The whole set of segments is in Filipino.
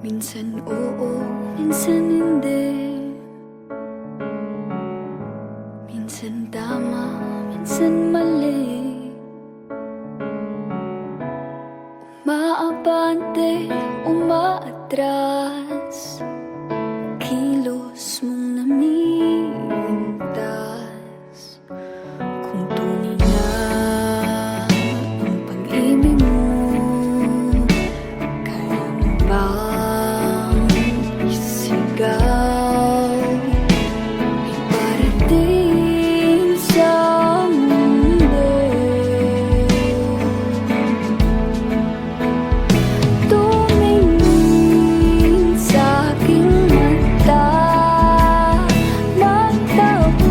Minsan oo, minsan hindi. Minsan tama, minsan mali. Umaabante, umaatras. Kilos mong namimintas. Kung tunay na ang pag-ibig mo, kaya mo bang isigaw? Iparating sa mundo. Tumingin sa aking mata, magtapat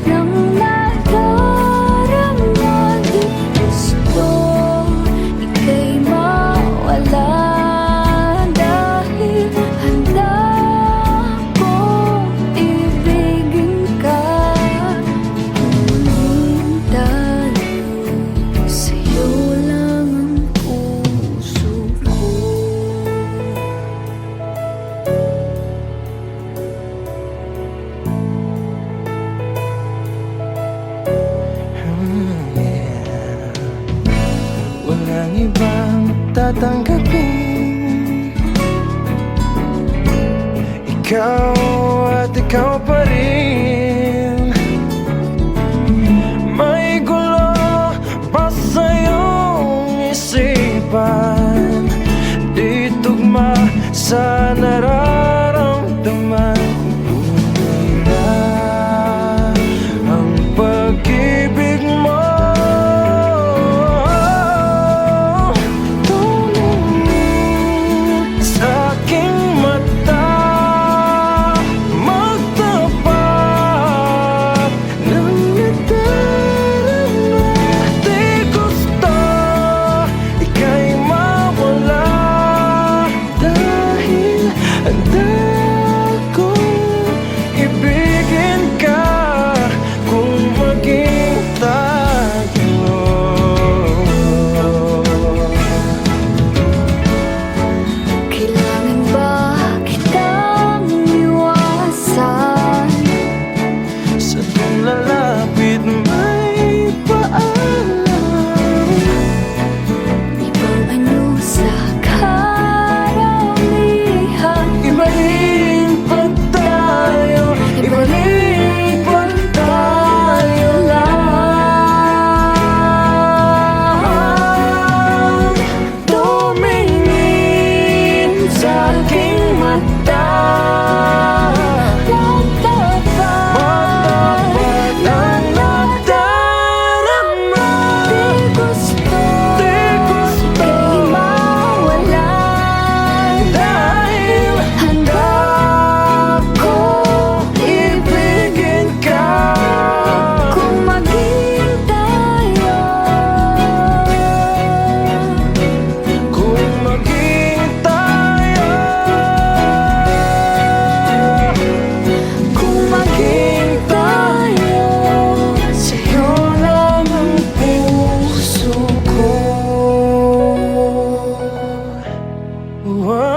ng nadarama. Di gusto ika'y mawala, dahil handa kong ibigin ka. Tumingin tayo, sa'yo lang ang puso ko. Walang ibang tatanggapin, ikaw at ikaw pa rin. May gulo pa sa iyong isipan, di tugma sa nararamdaman. Tunay na ang pag-ibig mo. Tumingin sa aking mata, magtapat ng nadarama. Di gusto ika'y mawala, dahil handa kong ibigin ka kung maging tayo. Kailangan ba kitang iwasan? Sa tuwing lalapit may paalam, Ibang anyo sa karamihan. ibaling pag tayo, ibaling pag tayo lang. Tumingin sa aking mata, Magtapat ng nadarama. Di gusto ika'y mawala, Dahil handa kong ibigin ka kung maging tayo. kung maging tayo. Kung maging tayo, Sa'yo lang ang puso ko. Wow.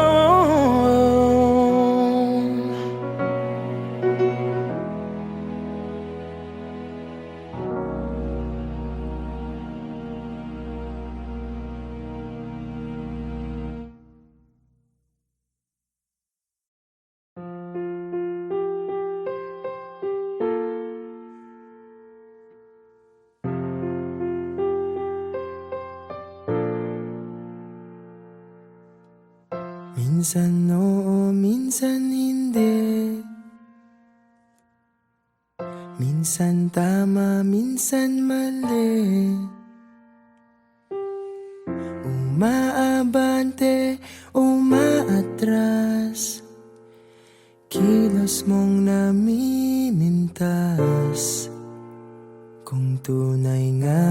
Minsan oo, minsan hindi. Minsan tama, minsan mali. Umaabante, umaatras. Kilos mong namimintas. Kung tunay nga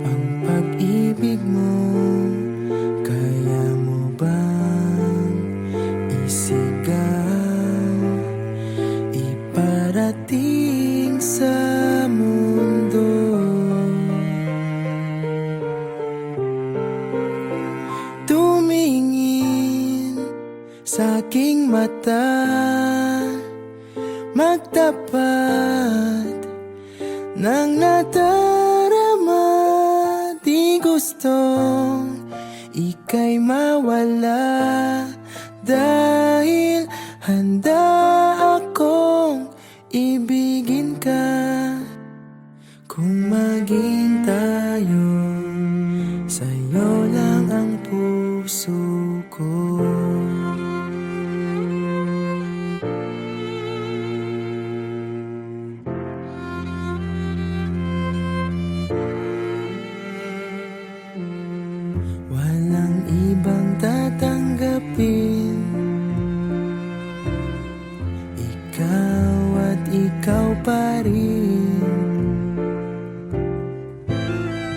ang pag-ibig mo, kaya mo bang isigaw? Iparating sa mundo. Tumingin sa aking mata, magtapat ng nadarama. Di gustong ika'y mawala, dahil handa akong ibigin ka. Kung maging tayo, sa'yo lang ang puso ko. Walang ibang tatanggapin, ikaw at ikaw pa rin.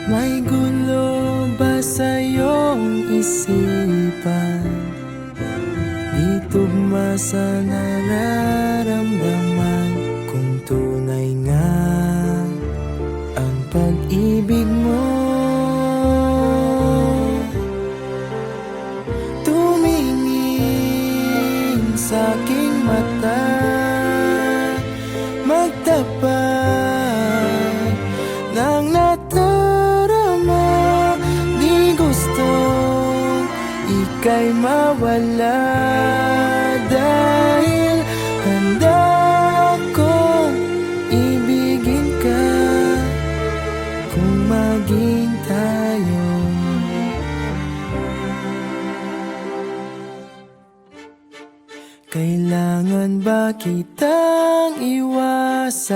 May gulo ba sa iyong isipan? Di tugma sa nararamdaman. Kung tunay nga ang pag-ibig mo, tumingin sa aking mata, magtapat ng nadarama. Di gustong ika'y mawala, dahil handa akong ibigin ka. Kung maging tayo, kailangan ba kitang iwasan?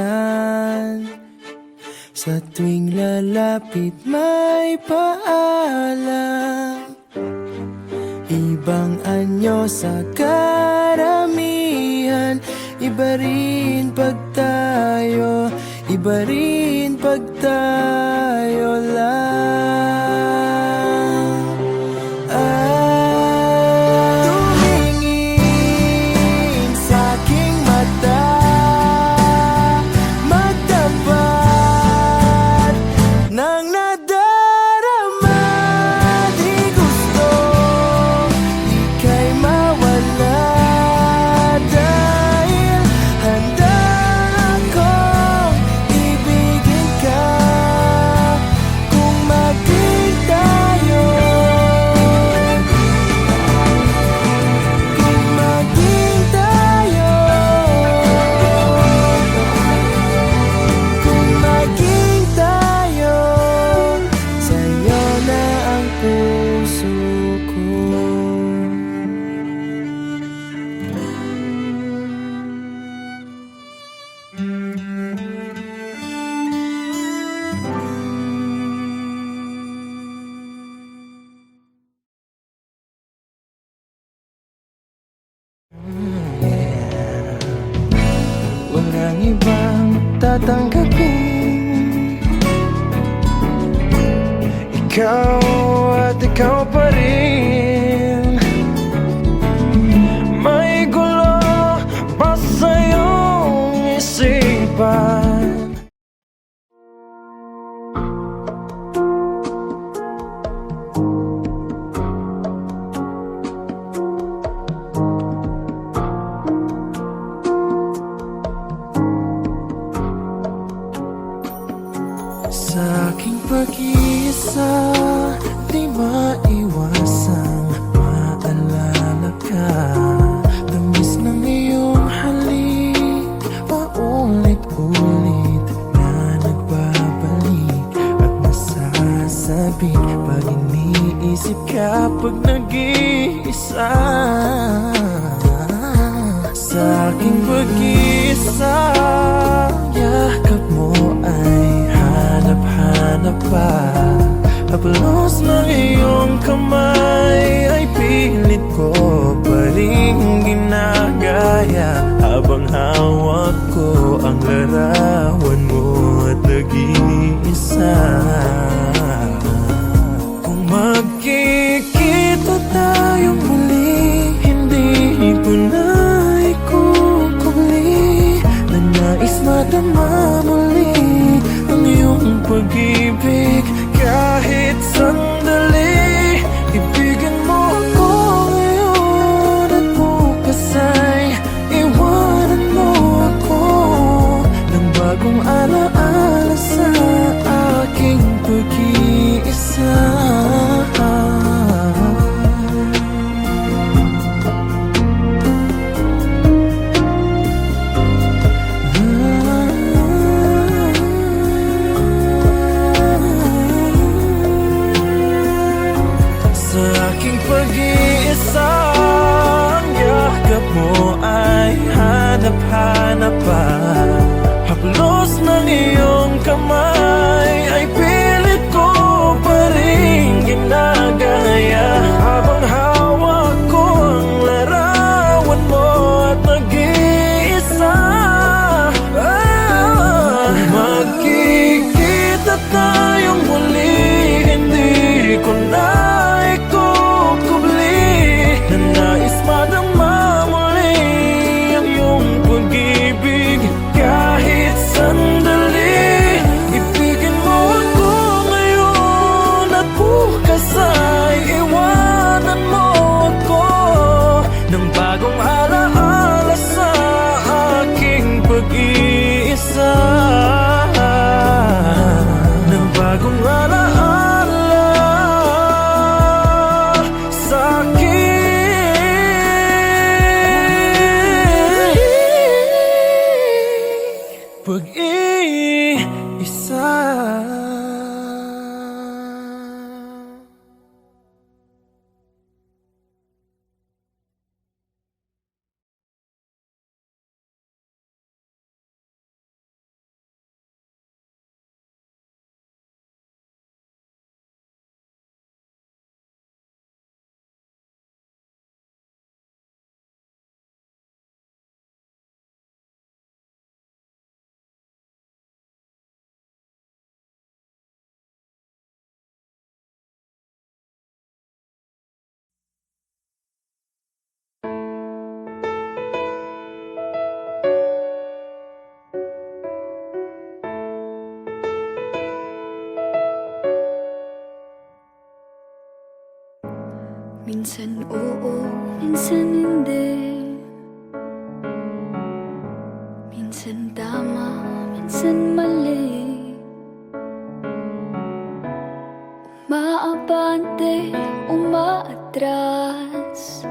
Sa tuwing lalapit may paalam, ibang anyo sa karamihan. Iba rin pag tayo, iba rin pag tayo lang. Tumingin sa aking mata, magtapat ng nadarama. Di gustong ika'y mawala, dahil handa akong ibigin ka. Kung maging tayo, kung maging tayo, kung maging tayo, sa'yo na ang puso ko. Walang ibang tatanggapin, ikaw at ikaw pa rin. May gulo ba sa iyong isipan? Sa aking pag-iisa, di maiwasang maalala ka. Tamis ng iyong halik, paulit-ulit na nagbabalik. At nasasabik pag iniisip ka, pag nag-iisa. Sa aking pag-iisa, yakap mo ay hanap-hanap pa. Haplos ng iyong kamay ay pilit ko pa rin ginagaya, habang hawak ko ang larawan mo at nag-iisa. Kung magkikita tayo muli, hindi ko na ikukuli na nais madama muli ang iyong pag-ibig. Kahit sandali, ibigin mo madapana pa. Haplos ng iyong kamay ay pilit ko pa rin ginagaya, habang hawak ko ang larawan mo at nag-iisa. Magkikita tayong muli, hindi ko na ikukubli na nais madama muli ang iyong pag-ibig. Kahit sandali, ibigin mo ako ngayon at bukas ay iwanan mo ako ng bagong alaala sa aking pag-iisa, ng bagong alaala sa aking pag-iisa. Minsan oo, minsan hindi. Minsan tama, minsan mali. Umaabante, umaatras.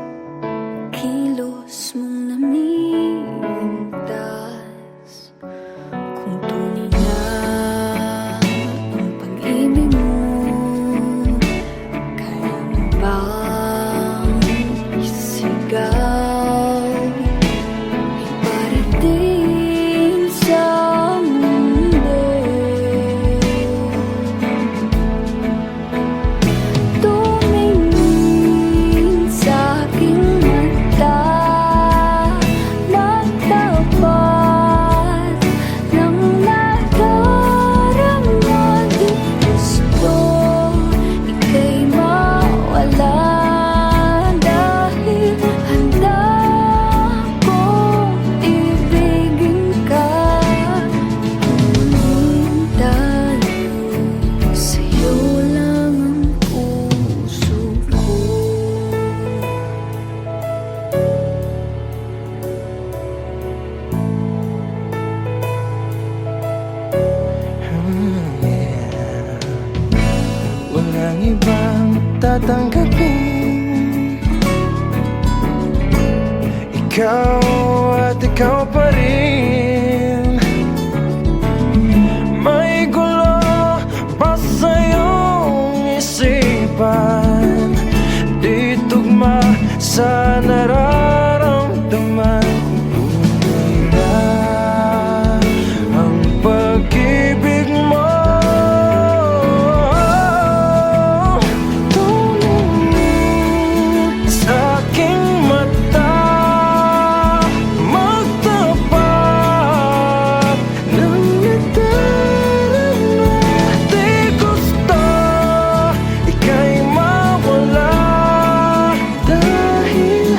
Kilos mong namimintas. Kung tunay na ang pag-ibig mo, kaya mo bang isigaw? Iparating sa mundo. Tumingin sa aking mata, magtapat ng nadarama. Di gusto ika'y mawala, dahil handa kong ibigin ka. Ngunit tayo, sa'yo lang ang puso ko. Walang ibang tatanggapin, ikaw at ikaw pa rin. May gulo pa sa iyong isipan, di tugma sa nararamdaman. Kung tunay na ang pag-ibig mo, tumingin sa aking mata, magtapat ng nadarama. Di gusto ika'y mawala, dahil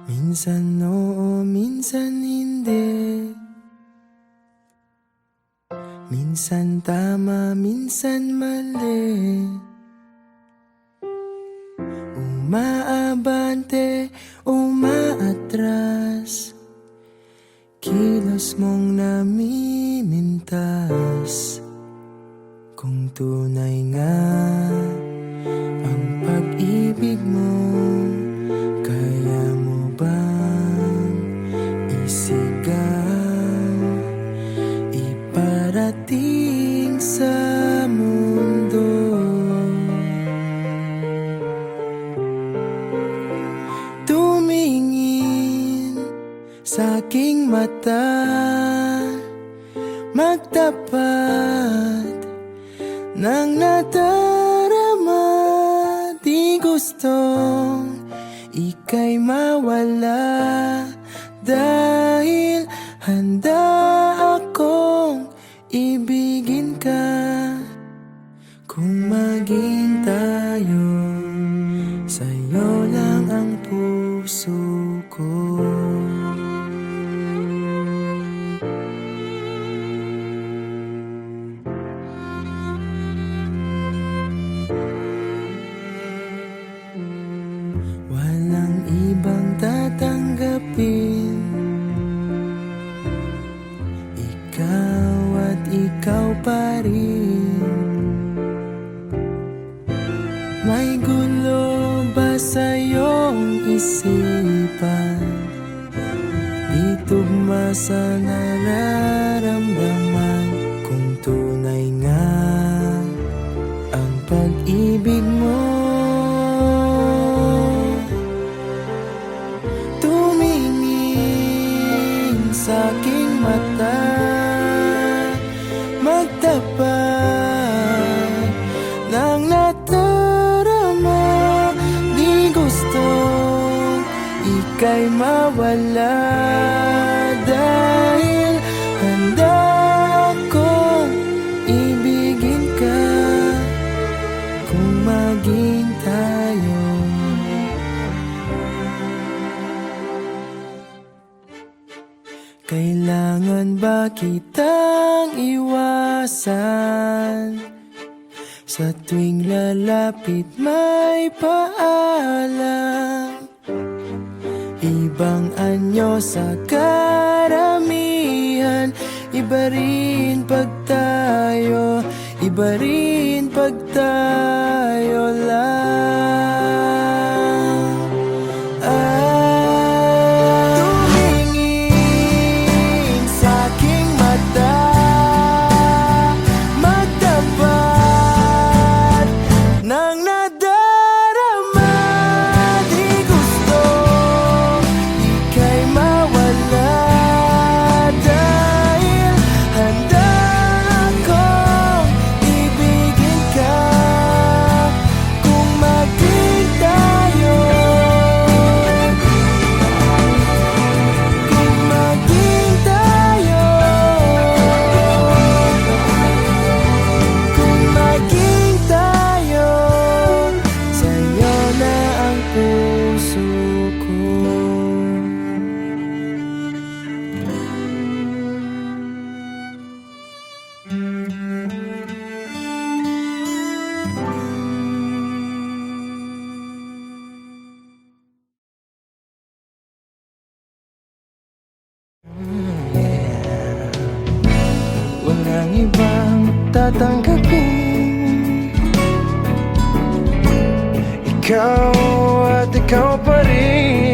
Minsan oo, minsan hindi. Minsan tama, minsan mali. Umaabante, umaatras. Kilos mong namimintas. Kung tunay nga ang pag-ibig mo, kaya mo bang isigaw, iparating sa mundo? Tumingin sa aking mata, magtapat ng nadarama. Di gustong ika'y mawala, dahil handa akong ibigin ka. Kung maging tayo, sa'yo lang ang puso ko. Walang ibang tatanggapin, ikaw at ikaw pa rin. May gulo ba sa iyong isipan? Di tugma sa nararamdaman. Kung tunay nga ang pag-ibig mo, tumingin sa aking mata, magtapat ng nadarama. Di gusto ika'y mawala, dahil handa akong ibigin ka. Kung maging tayo, kailangan ba kitang iwasan? Sa tuwing lalapit may paalam, ibang anyo sa karamihan. Iba rin pag tayo, iba rin pag tayo lang. Tumingin sa aking mata, magtapat ng nadarama. Di gusto ika'y mawala, dahil handa akong ibigin ka. Kung maging tayo, kung maging tayo, kung maging tayo, sa'yo na ang puso ko. Walang ibang tatanggapin, ikaw at ikaw pa rin.